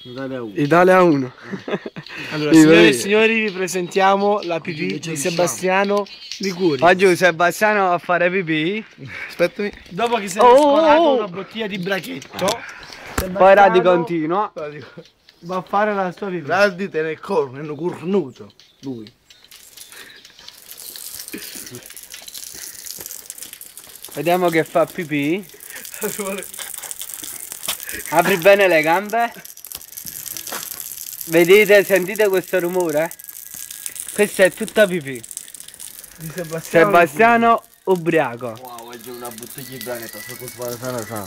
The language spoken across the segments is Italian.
Italia 1. Italia 1. Allora, signore e signori, vi presentiamo la pipì di Sebastiano Liguori. Oggi Sebastiano va a fare pipì. Aspettami. Dopo che si è scolato una bottiglia di brachetto, Poi Radi continua. va a fare la sua pipì. Radi te ne corno, è cornuto. Lui. Vediamo che fa pipì. Apri bene le gambe. Vedete, sentite questo rumore? Questa è tutta pipì. Di Sebastiano. Sebastiano ubriaco. Wow, oggi una bottiglia di branetta, so cosa fare sana.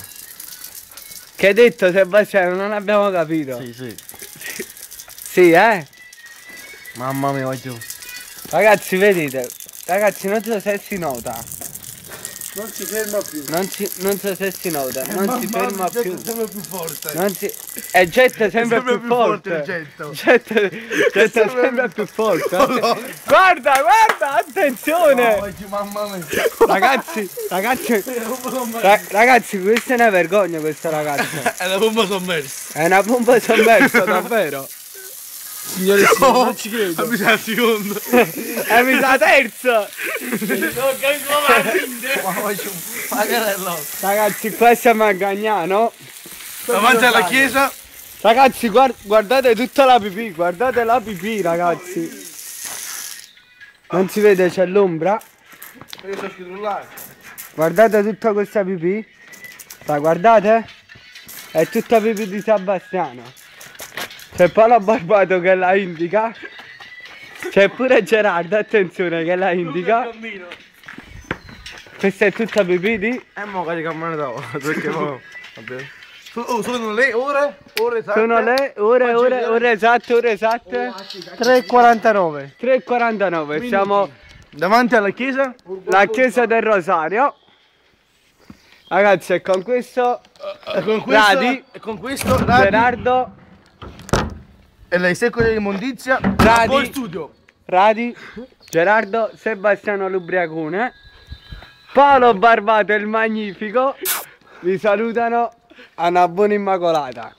Che hai detto Sebastiano? Non abbiamo capito. Sì. Sì, eh? Mamma mia, oggi. Ragazzi, vedete? Ragazzi, non so se si nota. Non si ferma più. Non so se si nota. Non si ferma più. Sempre più forte. Non si... E getta sempre più forte. il getto. Getta sempre più forte. Guarda, attenzione. Oggi, mamma mia. Ragazzi, questa è una vergogna, questa ragazza. È la bomba sommersa. È una pompa sommersa, davvero. Signore e signori, non ci credo. Mi sa il secondo. E mi sa terza. Ragazzi, qua siamo a Gagnano. Davanti alla chiesa. Ragazzi, guardate tutta la pipì, guardate la pipì, ragazzi. Non si vede, c'è l'ombra. Io so schirullare. Guardate tutta questa pipì. La guardate? È tutta pipì di Sebastiano. C'è Paolo Barbato che la indica. C'è pure Gerardo, attenzione, che la indica. Questa è tutta pipì di... Mo che cammino dopo, perché mo... sono le ore esatte. Sono le ore esatte. 3,49. 3:49, siamo Davanti alla chiesa. la chiesa del Rosario. Ragazzi, e con questo Radi, Gerardo, e lei secco dell'immondizia. Radi. Poi studio. Radi, Gerardo, Sebastiano l'Ubriacone, Paolo Barbato il Magnifico vi salutano a una buona Immacolata.